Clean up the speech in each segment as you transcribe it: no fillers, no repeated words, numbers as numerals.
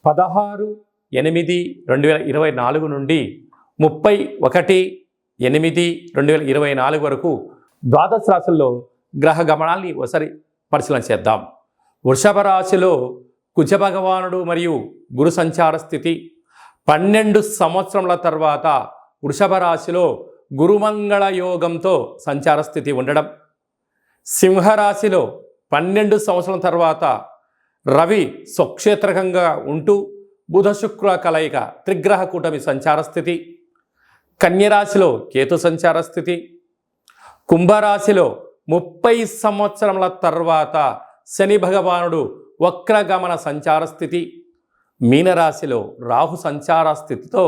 16/8/2024 నుండి 31/8/2024 వరకు ద్వాదశ రాశుల్లో గ్రహ గమనాల్ని ఒకసారి పరిశీలన చేద్దాం. వృషభ రాశిలో కుజ భగవానుడు మరియు గురు సంచార స్థితి. 12 సంవత్సరముల తర్వాత వృషభ రాశిలో గురుమంగళ యోగంతో సంచార స్థితి ఉండడం. సింహరాశిలో 12 సంవత్సరాల తర్వాత రవి స్వక్షేత్రకంగా ఉంటూ బుధ శుక్ర కలయిక త్రిగ్రహ కూటమి సంచార స్థితి. కన్యరాశిలో కేతు సంచార స్థితి. కుంభరాశిలో 30 సంవత్సరముల తర్వాత శని భగవానుడు వక్రగమన సంచార స్థితి. మీనరాశిలో రాహు సంచార స్థితితో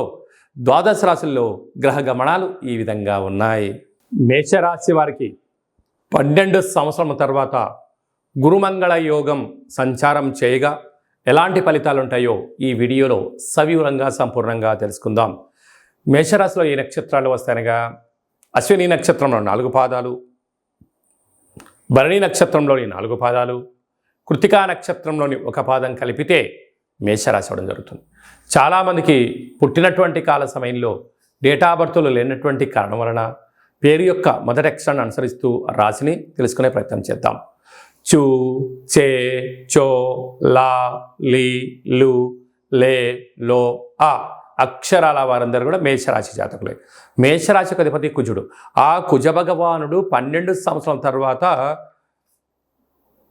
ద్వాదశ రాశుల్లో గ్రహ గమనాలు ఈ విధంగా ఉన్నాయి. మేషరాశి వారికి 12 సంవత్సరాల తర్వాత గురుమంగళ యోగం సంచారం చేయగా ఎలాంటి ఫలితాలు ఉంటాయో ఈ వీడియోలో సవివరంగా సంపూర్ణంగా తెలుసుకుందాం. మేషరాశిలో ఏ నక్షత్రాలు వస్తాయనగా అశ్విని నక్షత్రంలో 4 పాదాలు, భరణి నక్షత్రంలోని 4 పాదాలు, కృతికా నక్షత్రంలోని 1 పాదం కలిపితే మేషరాశి అవడం జరుగుతుంది. చాలామందికి పుట్టినటువంటి కాల సమయంలో డేటా బర్త్లు లేనటువంటి కారణం వలన పేరు యొక్క మొదటి అక్షరాన్ని అనుసరిస్తూ రాశిని తెలుసుకునే ప్రయత్నం చేద్దాం. చు, చే, చో, లా, లి, లు, లే, లో, ఆ అక్షరాల వారందరూ కూడా మేషరాశి జాతకులే. మేషరాశికి అధిపతి కుజుడు. ఆ కుజ భగవానుడు 12 సంవత్సరాల తర్వాత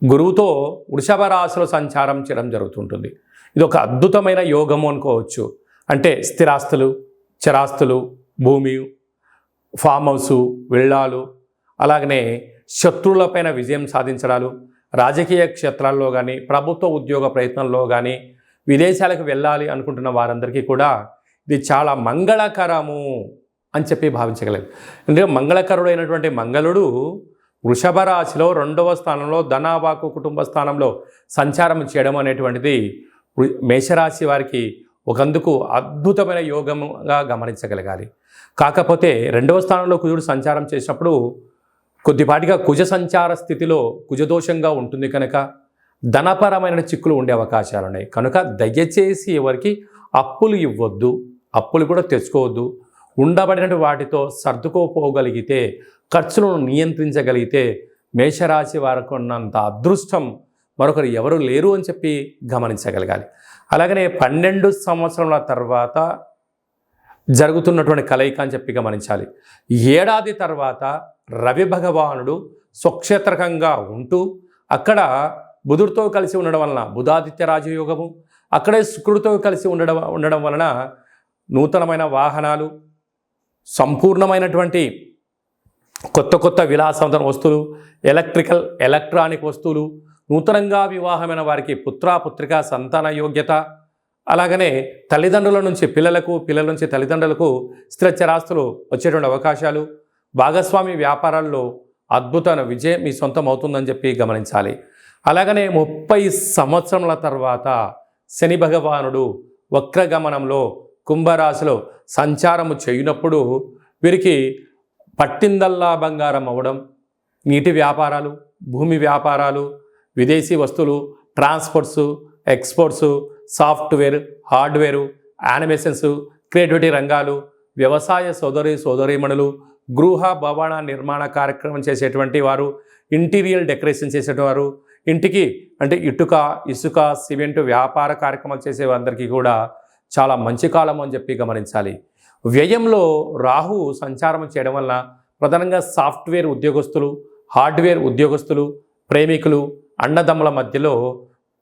గురువుతో వృషభ రాశిలో సంచారం చేయడం జరుగుతుంటుంది. ఇది ఒక అద్భుతమైన యోగము అనుకోవచ్చు. అంటే స్థిరాస్తులు, చరాస్తులు, భూమి, ఫామ్ హౌసు, విల్లాలు, అలాగనే శత్రువులపైన విజయం సాధించడాలు, రాజకీయ క్షేత్రాల్లో కానీ ప్రభుత్వ ఉద్యోగ ప్రయత్నంలో కానీ విదేశాలకు వెళ్ళాలి అనుకుంటున్న వారందరికీ కూడా ఇది చాలా మంగళకరము అని చెప్పి భావించగలరు. అంటే మంగళకరుడైనటువంటి మంగళుడు వృషభ రాశిలో 2వ స్థానంలో ధనావాకు కుటుంబ స్థానంలో సంచారం చేయడం అనేటువంటిది మేషరాశి వారికి ఒకందుకు అద్భుతమైన యోగముగా గమనించగలగాలి. కాకపోతే 2వ స్థానంలో కుజుడు సంచారం చేసినప్పుడు కొద్దిపాటిగా కుజ సంచార స్థితిలో కుజదోషంగా ఉంటుంది కనుక ధనపరమైన చిక్కులు ఉండే అవకాశాలు ఉన్నాయి. కనుక దయచేసి ఎవరికి అప్పులు ఇవ్వద్దు, అప్పులు కూడా తెచ్చుకోవద్దు. ఉండబడిన వాటితో సర్దుకోపోగలిగితే, ఖర్చులను నియంత్రించగలిగితే మేషరాశి వారికి ఉన్నంత అదృష్టం మరొకరు ఎవరు లేరు అని చెప్పి గమనించగలగాలి. అలాగనే 12 సంవత్సరాల తర్వాత జరుగుతున్నటువంటి కలయిక అని చెప్పి గమనించాలి. ఏడాది తర్వాత రవి భగవానుడు స్వక్షేత్రకంగా ఉంటూ అక్కడ బుధుడితో కలిసి ఉండడం వలన బుధాదిత్య రాజయోగము, అక్కడే శుక్రుడితో కలిసి ఉండడం వలన నూతనమైన వాహనాలు, సంపూర్ణమైనటువంటి కొత్త విలాసవంతమైన వస్తువులు, ఎలక్ట్రానిక్ వస్తువులు, నూతనంగా వివాహమైన వారికి పుత్రిక సంతాన యోగ్యత, అలాగనే తల్లిదండ్రుల నుంచి పిల్లలకు, పిల్లల నుంచి తల్లిదండ్రులకు స్థిర చరాస్తులు వచ్చేటువంటి అవకాశాలు, భాగస్వామి వ్యాపారాల్లో అద్భుతమైన విజయం మీ సొంతం అవుతుందని చెప్పి గమనించాలి. అలాగనే 30 సంవత్సరముల తర్వాత శని భగవానుడు వక్రగమనంలో కుంభరాశిలో సంచారము చేయనప్పుడు వీరికి పట్టిందల్లా బంగారం అవ్వడం, నీటి వ్యాపారాలు, భూమి వ్యాపారాలు, విదేశీ వస్తువులు, transports, exports, software, hardware, animations, creativity రంగాలు, వ్యవసాయ సోదరీమణులు, గృహ భవన నిర్మాణ కార్యక్రమం చేసేటువంటి వారు, ఇంటీరియర్ డెకరేషన్ చేసేటువంటి వారు, ఇంటికి అంటే ఇసుక, సిమెంట్ వ్యాపార కార్యక్రమాలు చేసేవారందరికీ కూడా చాలా మంచి కాలం అని చెప్పి గమనించాలి. వ్యయంలో రాహు సంచారం చేయడం వల్ల ప్రధానంగా సాఫ్ట్వేర్ ఉద్యోగస్తులు, హార్డ్వేర్ ఉద్యోగస్తులు, ప్రేమికులు, అన్నదమ్ముల మధ్యలో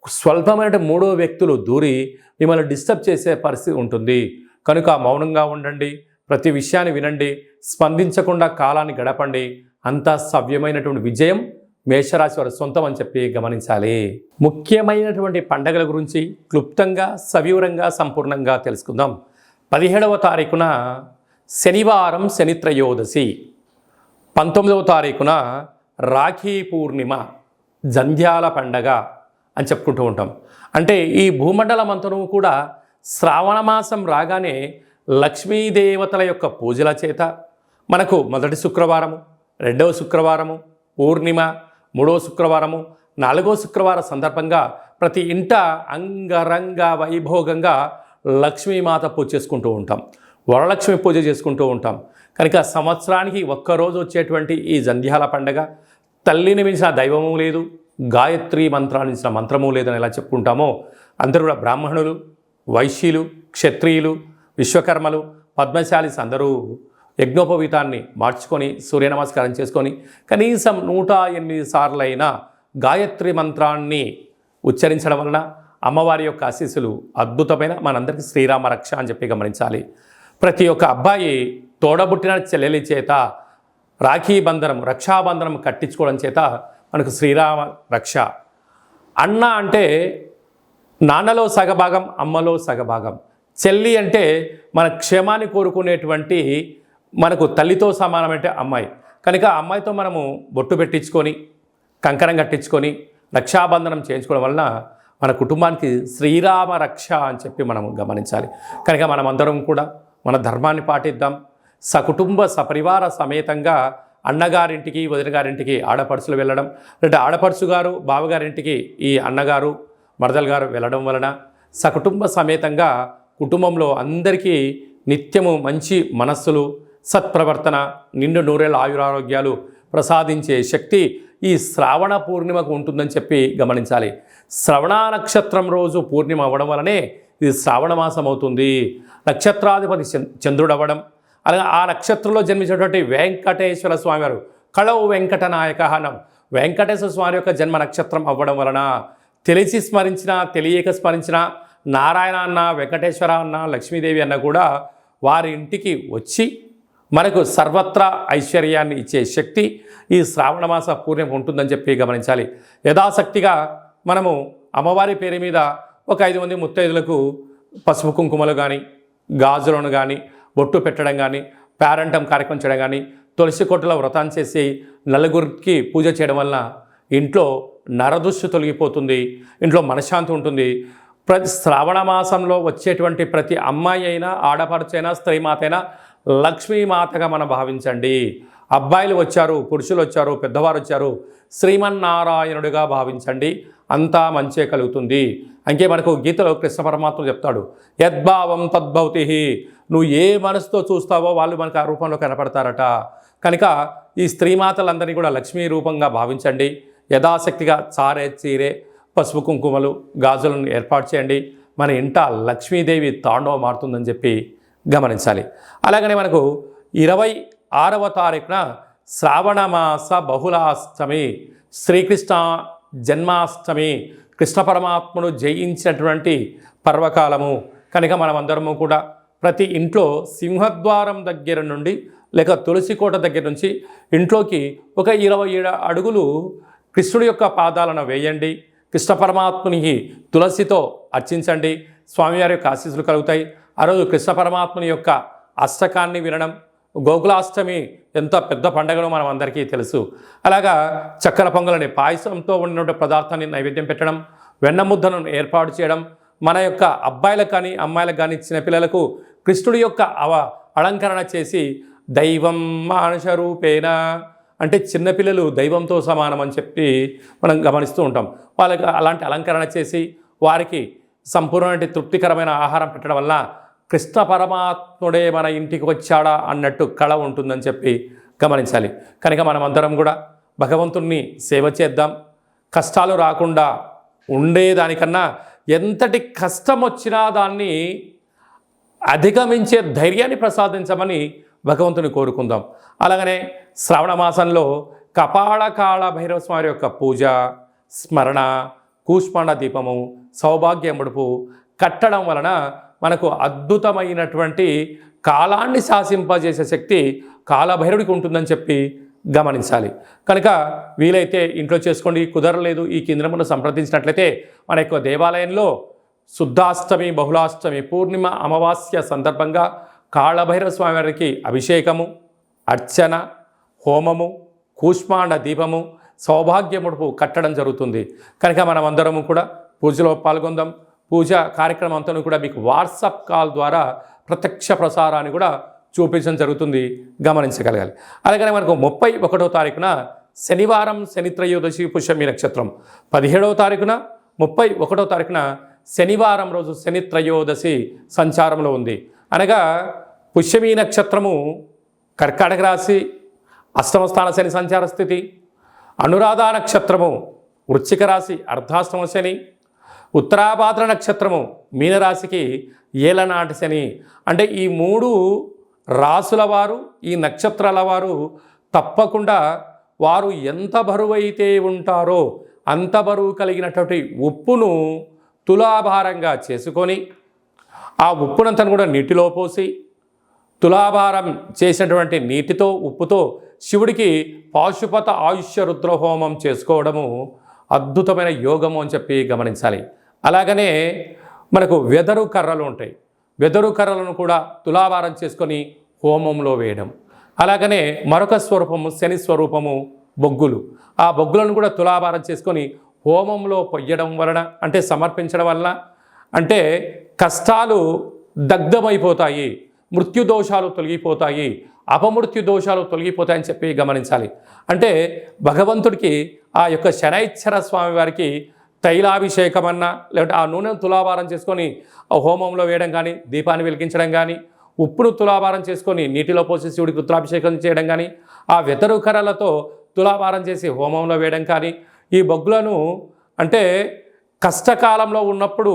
స్వల్పమైన 3వ వ్యక్తులు దూరి మిమ్మల్ని డిస్టర్బ్ చేసే పరిస్థితి ఉంటుంది. కనుక మౌనంగా ఉండండి, ప్రతి విషయాన్ని వినండి, స్పందించకుండా కాలాన్ని గడపండి. అంతా సవ్యమైనటువంటి విజయం మేషరాశి వారి సొంతం అని చెప్పి గమనించాలి. ముఖ్యమైనటువంటి పండగల గురించి క్లుప్తంగా సవివరంగా సంపూర్ణంగా తెలుసుకుందాం. 17వ తారీఖున శనివారం శని త్రయోదశి, 19వ తారీఖున రాఖీ పూర్ణిమ, జంధ్యాల పండగ అని చెప్పుకుంటూ ఉంటాం. అంటే ఈ భూమండలం అంతను కూడా శ్రావణ మాసం రాగానే లక్ష్మీదేవతల యొక్క పూజల చేత మనకు మొదటి శుక్రవారము, 2వ శుక్రవారము, పూర్ణిమ, 3వ శుక్రవారము, 4వ శుక్రవారం సందర్భంగా ప్రతి ఇంట అంగరంగ వైభోగంగా లక్ష్మీమాత పూజ చేసుకుంటూ ఉంటాం, వరలక్ష్మి పూజ చేసుకుంటూ ఉంటాం. కనుక సంవత్సరానికి ఒక్కరోజు వచ్చేటువంటి ఈ జంధ్యాల పండగ తల్లిని మించిన దైవము లేదు, గాయత్రి మంత్రాన్ని మించిన మంత్రము లేదని ఎలా చెప్పుకుంటామో అందరూ కూడా బ్రాహ్మణులు, వైశ్యులు, క్షత్రియులు, విశ్వకర్మలు, పద్మశాలీస్ అందరూ యజ్ఞోపవీతాన్ని మార్చుకొని సూర్య నమస్కారం చేసుకొని కనీసం 108 సార్లైనా గాయత్రి మంత్రాన్ని ఉచ్చరించడం వలన అమ్మవారి యొక్క ఆశీస్సులు అద్భుతమైన మనందరికీ శ్రీరామ రక్ష అని చెప్పి గమనించాలి. ప్రతి ఒక్క అబ్బాయి తోడబుట్టిన చెల్లెలి చేత రాఖీ బంధనం, రక్షాబంధనం కట్టించుకోవడం చేత మనకు శ్రీరామ రక్ష. అన్న అంటే నాన్నలో సగభాగం, అమ్మలో సగభాగం. చెల్లి అంటే మన క్షేమాన్ని కోరుకునేటువంటి మనకు తల్లితో సమానమంటే అమ్మాయి. కనుక అమ్మాయితో మనము బొట్టు పెట్టించుకొని కంకణం కట్టించుకొని రక్షాబంధనం చేయించుకోవడం వలన మన కుటుంబానికి శ్రీరామ రక్ష అని చెప్పి మనం గమనించాలి. కనుక మనమందరం కూడా మన ధర్మాన్ని పాటిద్దాం. సకుటుంబ సపరివార సమేతంగా అన్నగారింటికి, వదిన గారింటికి ఆడపడుచులు వెళ్ళడం, లేదా ఆడపడుచు గారు బావగారింటికి ఈ అన్నగారు మరదలు గారు వెళ్ళడం వలన సకుటుంబ సమేతంగా కుటుంబంలో అందరికీ నిత్యము మంచి మనస్సులు, సత్ప్రవర్తన, నిండు నూరేళ్ళ ఆయురారోగ్యాలు ప్రసాదించే శక్తి ఈ శ్రావణ పూర్ణిమకు ఉంటుందని చెప్పి గమనించాలి. శ్రవణ నక్షత్రం రోజు పూర్ణిమ అవ్వడం వలనే ఇది శ్రావణ మాసం అవుతుంది. నక్షత్రాధిపతి చంద్రుడు అవ్వడం, అలాగే ఆ నక్షత్రంలో జన్మించినటువంటి వెంకటేశ్వర స్వామి వారు కళవు వెంకటనాయక అనం వెంకటేశ్వర స్వామి యొక్క జన్మ నక్షత్రం అవ్వడం వలన తెలిసి స్మరించిన, తెలియక స్మరించిన నారాయణ అన్న, వెంకటేశ్వర అన్న, లక్ష్మీదేవి అన్న కూడా వారి ఇంటికి వచ్చి మనకు సర్వత్రా ఐశ్వర్యాన్ని ఇచ్చే శక్తి ఈ శ్రావణ మాస పూర్ణిమ ఉంటుందని చెప్పి గమనించాలి. యథాశక్తిగా మనము అమ్మవారి పేరు మీద ఒక 5 మంది ముత్తైదులకు పసుపు కుంకుమలు కానీ, గాజులను కానీ, బొట్టు పెట్టడం కానీ, పేరంటం కార్యక్రమం చేయడం కానీ, తులసి కొట్టులో వ్రతం చేసి నలుగురికి పూజ చేయడం వలన ఇంట్లో నరదృష్టి తొలగిపోతుంది, ఇంట్లో మనశ్శాంతి ఉంటుంది. ప్రతి శ్రావణ మాసంలో వచ్చేటువంటి ప్రతి అమ్మాయి అయినా, ఆడపడుచైనా, స్త్రీమాత అయినా లక్ష్మీమాతగా మనం భావించండి. అబ్బాయిలు వచ్చారు, పురుషులు వచ్చారు, పెద్దవారు వచ్చారు, శ్రీమన్నారాయణుడిగా భావించండి. అంతా మంచే కలుగుతుంది. అంకే మనకు గీతలో కృష్ణ పరమాత్మ చెప్తాడు, యద్భావం తద్భవతి. నువ్వు ఏ మనసుతో చూస్తావో వాళ్ళు మనకు ఆ రూపంలో కనపడతారట. కనుక ఈ స్త్రీమాతలందరినీ కూడా లక్ష్మీ రూపంగా భావించండి. యథాశక్తిగా చారే, చీరే, పసుపు కుంకుమలు, గాజులను ఏర్పాటు చేయండి. మన ఇంట లక్ష్మీదేవి తాండవం మారుతుందని చెప్పి గమనించాలి. అలాగనే మనకు 26వ తారీఖున శ్రావణమాస బహుళాష్టమి, శ్రీకృష్ణ జన్మాష్టమి, కృష్ణ పరమాత్మను జయించినటువంటి పర్వకాలము. కనుక మనమందరము కూడా ప్రతి ఇంట్లో సింహద్వారం దగ్గర నుండి లేక తులసి కోట దగ్గర నుంచి ఇంట్లోకి ఒక 27 అడుగులు కృష్ణుడి యొక్క పాదాలను వేయండి. కృష్ణ పరమాత్మునికి తులసితో అర్చించండి. స్వామివారి యొక్క ఆశీస్సులు కలుగుతాయి. ఆ రోజు కృష్ణ పరమాత్ముని యొక్క అష్టకాన్ని వినడం, గోకులాష్టమి ఎంత పెద్ద పండుగనో మనం అందరికీ తెలుసు. అలాగా చక్కెర పొంగలని, పాయసంతో ఉన్న పదార్థాన్ని నైవేద్యం పెట్టడం, వెన్న ముద్దను ఏర్పాటు చేయడం, మన యొక్క అబ్బాయిలకు కానీ అమ్మాయిలకు కానీ చిన్నపిల్లలకు కృష్ణుడి యొక్క అలంకరణ చేసి దైవం మానుష రూపేణ అంటే చిన్నపిల్లలు దైవంతో సమానం అని చెప్పి మనం గమనిస్తూ ఉంటాం. వాళ్ళకి అలాంటి అలంకరణ చేసి వారికి సంపూర్ణమైన తృప్తికరమైన ఆహారం పెట్టడం వల్ల కృష్ణ పరమాత్ముడే మన ఇంటికి వచ్చాడా అన్నట్టు కళ ఉంటుందని చెప్పి గమనించాలి. కనుక మనమందరం కూడా భగవంతుణ్ణి సేవ చేద్దాం. కష్టాలు రాకుండా ఉండేదానికన్నా ఎంతటి కష్టం వచ్చినా దాన్ని అధిగమించే ధైర్యాన్ని ప్రసాదించమని భగవంతుని కోరుకుందాం. అలాగనే శ్రావణ మాసంలో కపాళకాళ భైరవ స్వామి యొక్క పూజ, స్మరణ, కూష్మాండ దీపము, సౌభాగ్య ముడుపు కట్టడం వలన మనకు అద్భుతమైనటువంటి కాలాన్ని శాసింపజేసే శక్తి కాలభైరవుడికి ఉంటుందని చెప్పి గమనించాలి. కనుక వీలైతే ఇంట్లో చేసుకోండి. కుదరలేదు ఈ కేంద్రమును సంప్రదించినట్లయితే మన యొక్క దేవాలయంలో శుద్ధాష్టమి, బహుళాష్టమి, పూర్ణిమ, అమావాస్య సందర్భంగా కాళభైరవ స్వామి వారికి అభిషేకము, అర్చన, హోమము, కూష్మాండ దీపము, సౌభాగ్య ముడుపు కట్టడం జరుగుతుంది. కనుక మనమందరము కూడా పూజలో పాల్గొందాం. పూజ కార్యక్రమం అంతా కూడా మీకు వాట్సాప్ కాల్ ద్వారా ప్రత్యక్ష ప్రసారాన్ని కూడా చూపించడం జరుగుతుంది, గమనించగలగాలి. అలాగనే మనకు 31వ తారీఖున శనివారం శని త్రయోదశి పుష్యమి నక్షత్రం 17వ తారీఖున 31వ తారీఖున శనివారం రోజు శని త్రయోదశి సంచారంలో ఉంది. అనగా పుష్యమి నక్షత్రము కర్కాటక రాశి అష్టమ స్థాన శని సంచార స్థితి, అనురాధ నక్షత్రము వృశ్చిక రాశి అర్ధాష్టమ శని, ఉత్తరాభాద్ర నక్షత్రము మీనరాశికి ఏలనాటి శని. అంటే ఈ 3 రాసుల వారు, ఈ నక్షత్రాల వారు తప్పకుండా వారు ఎంత బరువు అయితే ఉంటారో అంత బరువు కలిగినటువంటి ఉప్పును తులాభారంగా చేసుకొని ఆ ఉప్పునంతను కూడా నీటిలో పోసి తులాభారం చేసినటువంటి నీటితో ఉప్పుతో శివుడికి పాశుపత ఆయుష్య రుద్రహోమం చేసుకోవడము అద్భుతమైన యోగము అని చెప్పి గమనించాలి. అలాగనే మనకు వెదరు కర్రలు ఉంటాయి, వెదరు కర్రలను కూడా తులాభారం చేసుకొని హోమంలో వేయడం. అలాగనే మరొక స్వరూపము శని స్వరూపము బొగ్గులు, ఆ బొగ్గులను కూడా తులాభారం చేసుకొని హోమంలో పొయ్యడం వలన అంటే సమర్పించడం వలన అంటే కష్టాలు దగ్ధమైపోతాయి, మృత్యుదోషాలు తొలగిపోతాయి, అపమృత్యు దోషాలు తొలగిపోతాయని చెప్పి గమనించాలి. అంటే భగవంతుడికి ఆ యొక్క శనైశ్చర స్వామి వారికి తైలాభిషేకం అన్నా లేకపోతే ఆ నూనెను తులాభారం చేసుకొని హోమంలో వేయడం కానీ, దీపాన్ని వెలిగించడం కానీ, ఉప్పును తులాభారం చేసుకొని నీటిలో పోసి శివుడికి రుద్రాభిషేకం చేయడం కానీ, ఆ వెతరు కర్రలతో తులాభారం చేసి హోమంలో వేయడం కానీ, ఈ బొగ్గులను అంటే కష్టకాలంలో ఉన్నప్పుడు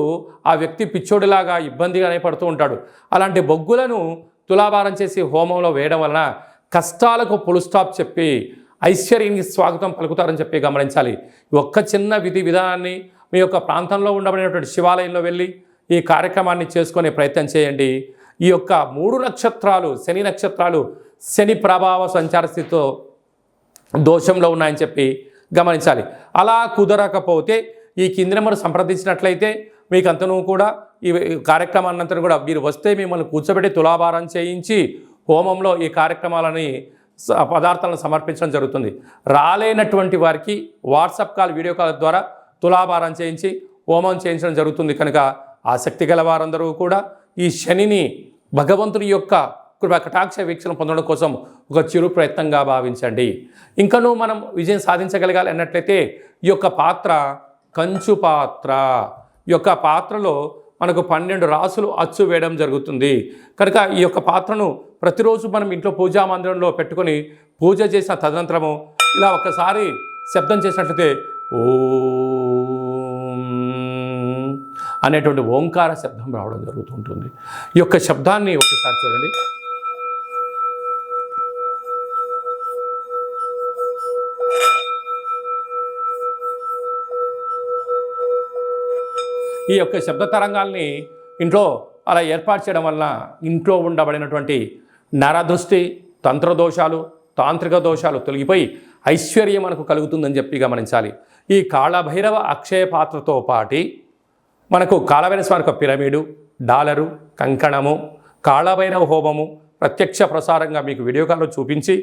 ఆ వ్యక్తి పిచ్చోడిలాగా ఇబ్బందిగానే పడుతూ ఉంటాడు. అలాంటి బొగ్గులను తులాభారం చేసి హోమంలో వేయడం వలన కష్టాలకు ఫుల్ స్టాప్ చెప్పి ఐశ్వర్యానికి స్వాగతం పలుకుతారని చెప్పి గమనించాలి. ఒక్క చిన్న విధి విధానాన్ని మీ యొక్క ప్రాంతంలో ఉండబడినటువంటి శివాలయంలో వెళ్ళి ఈ కార్యక్రమాన్ని చేసుకునే ప్రయత్నం చేయండి. ఈ యొక్క 3 నక్షత్రాలు శని నక్షత్రాలు శని ప్రభావ సంచార స్థితితో దోషంలో ఉన్నాయని చెప్పి గమనించాలి. అలా కుదరకపోతే ఈ కింది నెంబర్ సంప్రదించినట్లయితే మీకు అంతను కూడా ఈ కార్యక్రమాన్నంతా కూడా మీరు వస్తే మిమ్మల్ని కూర్చోబెట్టి తులాభారం చేయించి హోమంలో ఈ కార్యక్రమాలని పదార్థాలను సమర్పించడం జరుగుతుంది. రాలేనటువంటి వారికి వాట్సాప్ కాల్, వీడియో కాల్ ద్వారా తులాభారం చేయించి హోమం చేయించడం జరుగుతుంది. కనుక ఆసక్తి గల వారందరూ కూడా ఈ శనిని భగవంతుని యొక్క కృపా కటాక్ష వీక్షణ పొందడం కోసం ఒక చిరు ప్రయత్నంగా భావించండి. ఇంకనూ మనం విజయం సాధించగలగాలి అన్నట్లయితే ఈ యొక్క పాత్ర కంచు పాత్ర, ఈ యొక్క పాత్రలో మనకు 12 రాసులు అచ్చు వేయడం జరుగుతుంది. కనుక ఈ యొక్క పాత్రను ప్రతిరోజు మనం ఇంట్లో పూజా మందిరంలో పెట్టుకొని పూజ చేసిన తదనంతరము ఇలా ఒకసారి శబ్దం చేసినట్లయితే ఓం అనేటువంటి ఓంకార శబ్దం రావడం జరుగుతుంటుంది. ఈ యొక్క శబ్దాన్ని ఒకసారి చూడండి. ఈ యొక్క శబ్ద తరంగాల్ని ఇంట్లో అలా ఏర్పాటు చేయడం వల్ల ఇంట్లో ఉండబడినటువంటి నరదృష్టి, తంత్రదోషాలు, తాంత్రిక దోషాలు తొలగిపోయి ఐశ్వర్యం మనకు కలుగుతుందని చెప్పి గమనించాలి. ఈ కాళభైరవ అక్షయ పాత్రతో పాటి మనకు కాళభైరవ స్వామి పిరమిడు, డాలరు, కంకణము, కాళభైరవ హోమము ప్రత్యక్ష ప్రసారంగా మీకు వీడియో కాల్లో చూపించి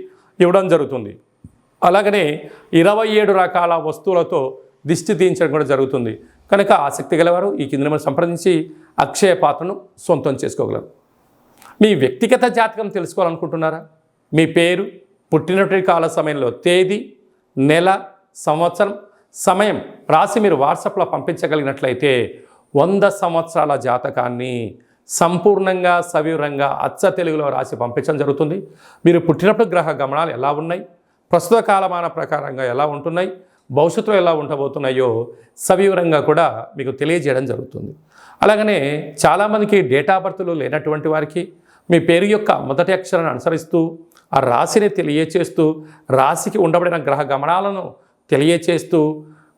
ఇవ్వడం జరుగుతుంది. అలాగనే 27 రకాల వస్తువులతో దిష్టి తీయించడం కూడా జరుగుతుంది. కనుక ఆసక్తి గలవారు ఈ కింద నెంబర్ సంప్రదించి అక్షయ పాత్రను సొంతం చేసుకోగలరు. మీ వ్యక్తిగత జాతకం తెలుసుకోవాలనుకుంటున్నారా? మీ పేరు, పుట్టినటువంటి కాల సమయంలో తేదీ, నెల, సంవత్సరం, సమయం రాసి మీరు వాట్సాప్లో పంపించగలిగినట్లయితే 100 సంవత్సరాల జాతకాన్ని సంపూర్ణంగా సవివరంగా అచ్చ తెలుగులో రాసి పంపించడం జరుగుతుంది. మీరు పుట్టినప్పుడు గ్రహ గమనాలు ఎలా ఉన్నాయి, ప్రస్తుత కాలమాన ప్రకారంగా ఎలా ఉంటున్నాయి, భవిష్యత్తులో ఎలా ఉండబోతున్నాయో సవివరంగా కూడా మీకు తెలియజేయడం జరుగుతుంది. అలాగనే చాలామందికి డేటా బర్త్లు లేనటువంటి వారికి మీ పేరు యొక్క మొదటి అక్షరాన్ని అనుసరిస్తూ ఆ రాశిని తెలియచేస్తూ రాశికి ఉండబడిన గ్రహ గమనాలను తెలియచేస్తూ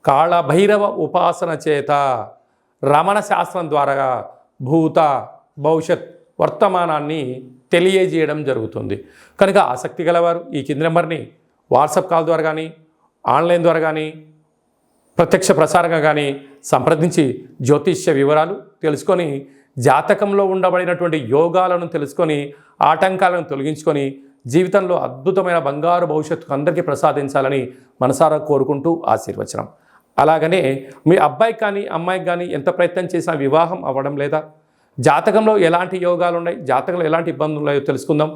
కాళభైరవ ఉపాసన చేత రమణ శాస్త్రం ద్వారా భూత భవిష్యత్ వర్తమానాన్ని తెలియజేయడం జరుగుతుంది. కనుక ఆసక్తి గలవారు ఈ కింది నెంబర్ని వాట్సాప్ కాల్ ద్వారా కానీ, ఆన్లైన్ ద్వారా కానీ, ప్రత్యక్ష ప్రసారంగా కానీ సంప్రదించి జ్యోతిష్య వివరాలు తెలుసుకొని జాతకంలో ఉండబడినటువంటి యోగాలను తెలుసుకొని ఆటంకాలను తొలగించుకొని జీవితంలో అద్భుతమైన బంగారు భవిష్యత్తు అందరికీ ప్రసాదించాలని మనసారా కోరుకుంటూ ఆశీర్వచనం. అలాగనే మీ అబ్బాయికి కానీ అమ్మాయికి కానీ ఎంత ప్రయత్నం చేసినా వివాహం అవ్వడం లేదా, జాతకంలో ఎలాంటి యోగాలు ఉన్నాయి, జాతకంలో ఎలాంటి ఇబ్బందులు ఉన్నాయో తెలుసుకుందాం.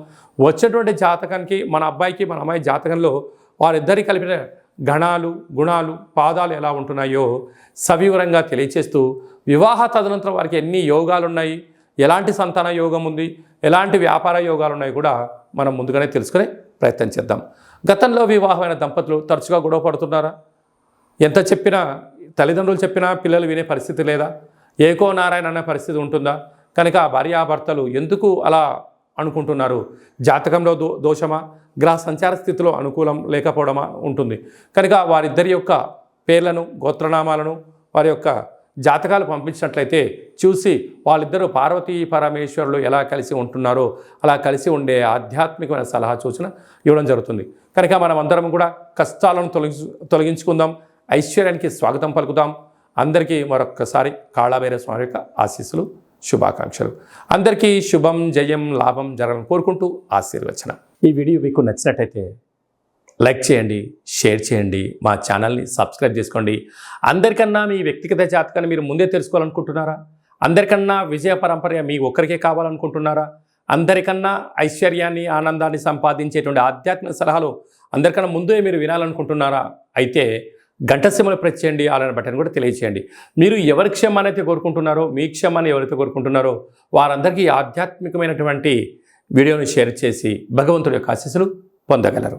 వచ్చేటువంటి జాతకానికి మన అబ్బాయికి మన అమ్మాయి జాతకంలో వారిద్దరి కలిపిన గణాలు గుణాలు పాదాలు ఎలా ఉంటున్నాయో సవివరంగా తెలియచేస్తూ వివాహ తదనంతరం వారికి ఎన్ని యోగాలు ఉన్నాయి, ఎలాంటి సంతాన యోగం ఉంది, ఎలాంటి వ్యాపార యోగాలు ఉన్నాయి కూడా మనం ముందుగానే తెలుసుకునే ప్రయత్నం చేద్దాం. గతంలో వివాహమైన దంపతులు తరచుగా గొడవ పడుతున్నారా? ఎంత చెప్పినా తల్లిదండ్రులు చెప్పినా పిల్లలు వినే పరిస్థితి లేదా? ఏకో నారాయణ అనే పరిస్థితి ఉంటుందా? కనుక భార్యాభర్తలు ఎందుకు అలా అనుకుంటున్నారు? జాతకంలో దోషమా, గ్రహ సంచార స్థితిలో అనుకూలం లేకపోవడమా ఉంటుంది. కనుక వారిద్దరి యొక్క పేర్లను, గోత్రనామాలను, వారి యొక్క జాతకాలు పంపించినట్లయితే చూసి వాళ్ళిద్దరూ పార్వతీ పరమేశ్వరులు ఎలా కలిసి ఉంటున్నారో అలా కలిసి ఉండే ఆధ్యాత్మికమైన సలహా సూచన ఇవ్వడం జరుగుతుంది. కనుక మనం అందరం కూడా కష్టాలను తొలగించుకుందాం, ఐశ్వర్యానికి స్వాగతం పలుకుదాం. అందరికీ మరొక్కసారి కాళభైరవ స్వామి యొక్క ఆశీస్సులు, శుభాకాంక్షలు. అందరికీ శుభం, జయం, లాభం జరగాలని కోరుకుంటూ ఆశీర్వచన. ఈ వీడియో మీకు నచ్చినట్టయితే లైక్ చేయండి, షేర్ చేయండి, మా ఛానల్ని సబ్స్క్రైబ్ చేసుకోండి. అందరికన్నా మీ వ్యక్తిగత జాతకాన్ని మీరు ముందే తెలుసుకోవాలనుకుంటున్నారా? అందరికన్నా విజయ పరంపర మీ ఒక్కరికే కావాలనుకుంటున్నారా? అందరికన్నా ఐశ్వర్యాన్ని, ఆనందాన్ని సంపాదించేటువంటి ఆధ్యాత్మిక సలహాలు అందరికన్నా ముందే మీరు వినాలనుకుంటున్నారా? అయితే గంట సింబల్ ప్రెస్ చేయండి, ఆలన బటన్ కూడా తెలియచేయండి. మీరు ఎవరి క్షేమాన్ని అయితే కోరుకుంటున్నారో, మీ క్షేమాన్ని ఎవరైతే కోరుకుంటున్నారో వారందరికీ ఆధ్యాత్మికమైనటువంటి వీడియోని షేర్ చేసి భగవంతుడి యొక్క ఆశీస్సులు పొందగలరు.